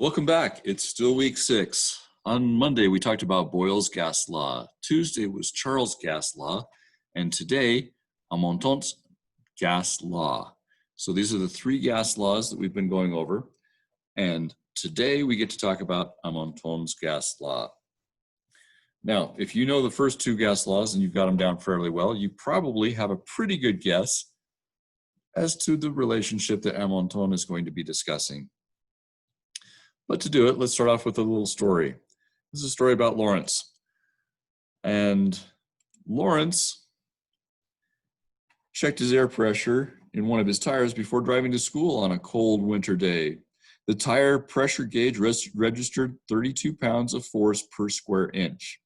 Welcome back. It's still week 6. On Monday, we talked about Boyle's gas law. Tuesday was Charles' gas law. And today, Amonton's gas law. So these are the 3 gas laws that we've been going over. And today, we get to talk about Amonton's gas law. Now, if you know the first 2 gas laws and you've got them down fairly well, you probably have a pretty good guess as to the relationship that Amonton is going to be discussing. But to do it, let's start off with a little story. This is a story about Lawrence. And Lawrence checked his air pressure in one of his tires before driving to school on a cold winter day. The tire pressure gauge registered 32 pounds of force per square inch.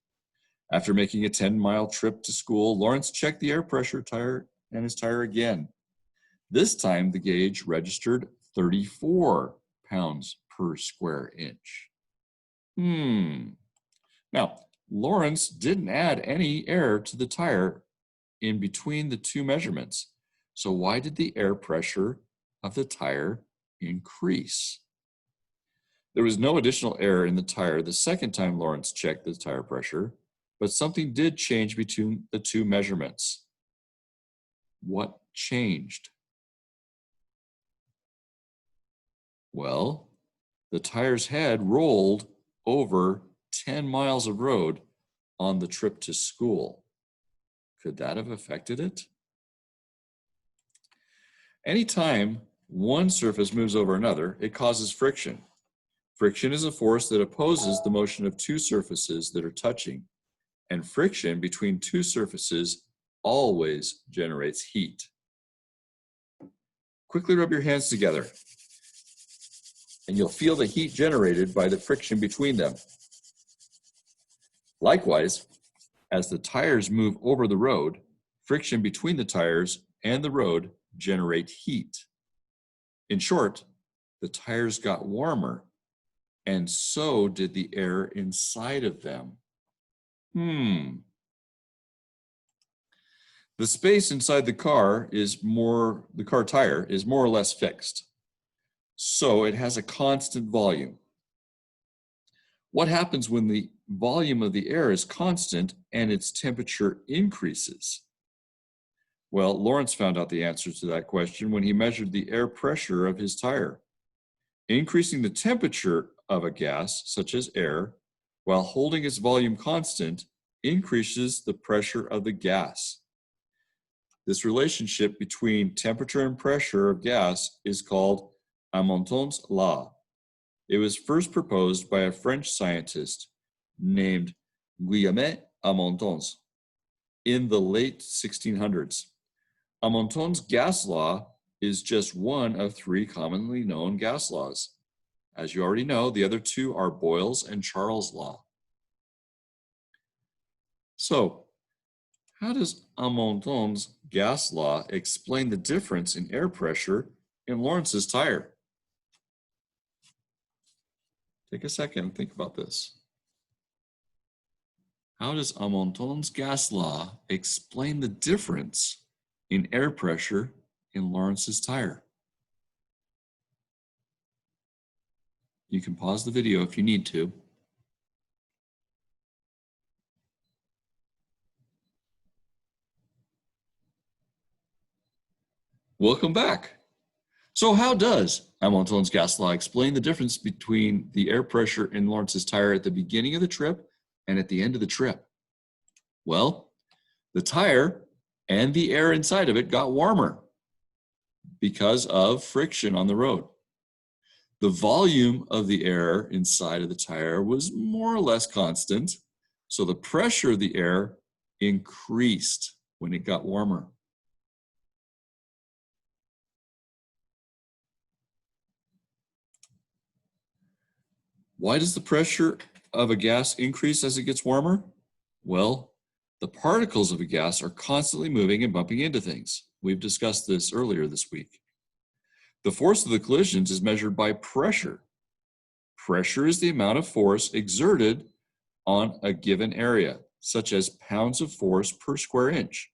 After making a 10-mile trip to school, Lawrence checked the air pressure tire and his tire again. This time, the gauge registered 34 pounds per square inch. Now, Lawrence didn't add any air to the tire in between the 2 measurements. So why did the air pressure of the tire increase? There was no additional air in the tire the second time Lawrence checked the tire pressure, but something did change between the 2 measurements. What changed? Well, the tire's head rolled over 10 miles of road on the trip to school. Could that have affected it? Anytime one surface moves over another, it causes friction. Friction is a force that opposes the motion of 2 surfaces that are touching, and friction between 2 surfaces always generates heat. Quickly rub your hands together, and you'll feel the heat generated by the friction between them. Likewise, as the tires move over the road, friction between the tires and the road generate heat. In short, the tires got warmer, and so did the air inside of them. The space inside the car tire is more or less fixed. So it has a constant volume. What happens when the volume of the air is constant and its temperature increases? Well, Lawrence found out the answer to that question when he measured the air pressure of his tire. Increasing the temperature of a gas, such as air, while holding its volume constant, increases the pressure of the gas. This relationship between temperature and pressure of gas is called Amonton's law. It was first proposed by a French scientist named Guillaume Amonton in the late 1600s. Amonton's gas law is just one of 3 commonly known gas laws. As you already know, the other 2 are Boyle's and Charles' law. So, how does Amonton's gas law explain the difference in air pressure in Lawrence's tire? Take a second and think about this. How does Amonton's gas law explain the difference in air pressure in Lawrence's tire? You can pause the video if you need to. Welcome back. So how does Amonton's gas law explain the difference between the air pressure in Lawrence's tire at the beginning of the trip and at the end of the trip? Well, the tire and the air inside of it got warmer because of friction on the road. The volume of the air inside of the tire was more or less constant, so the pressure of the air increased when it got warmer. Why does the pressure of a gas increase as it gets warmer? Well, the particles of a gas are constantly moving and bumping into things. We've discussed this earlier this week. The force of the collisions is measured by pressure. Pressure is the amount of force exerted on a given area, such as pounds of force per square inch.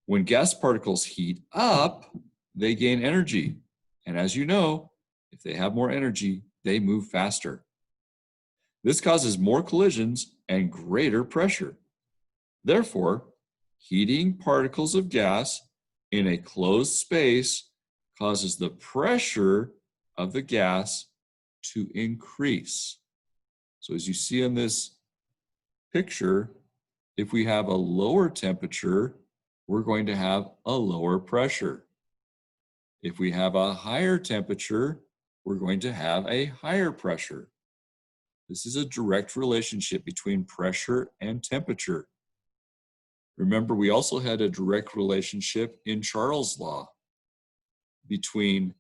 When gas particles heat up, they gain energy. And as you know, if they have more energy, they move faster. This causes more collisions and greater pressure. Therefore, heating particles of gas in a closed space causes the pressure of the gas to increase. So as you see in this picture, if we have a lower temperature, we're going to have a lower pressure. If we have a higher temperature, we're going to have a higher pressure. This is a direct relationship between pressure and temperature. Remember, we also had a direct relationship in Charles' law between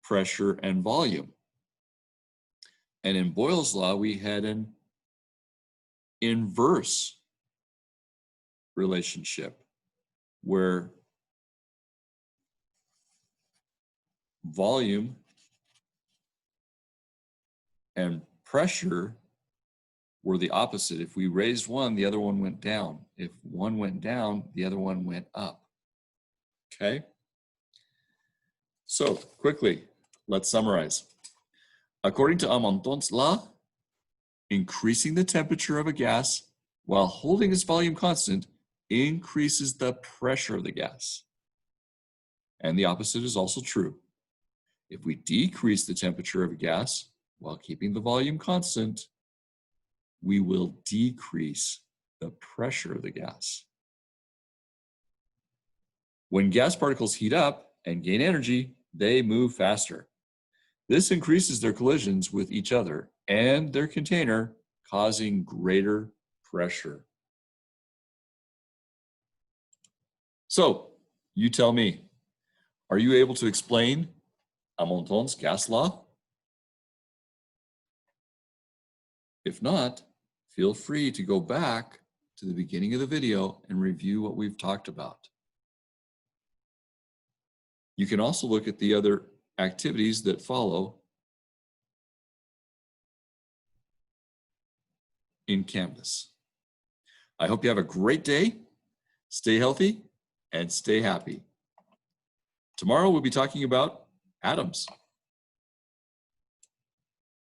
pressure and volume. And in Boyle's law, we had an inverse relationship where volume and pressure were the opposite. If we raised one, the other one went down. If one went down, the other one went up. Okay? So quickly, let's summarize. According to Amonton's law, increasing the temperature of a gas while holding its volume constant increases the pressure of the gas. And the opposite is also true. If we decrease the temperature of a gas while keeping the volume constant, we will decrease the pressure of the gas. When gas particles heat up and gain energy, they move faster. This increases their collisions with each other and their container, causing greater pressure. So, you tell me, are you able to explain Amonton's gas law? If not, feel free to go back to the beginning of the video and review what we've talked about. You can also look at the other activities that follow in Canvas. I hope you have a great day. Stay healthy and stay happy. Tomorrow we'll be talking about atoms.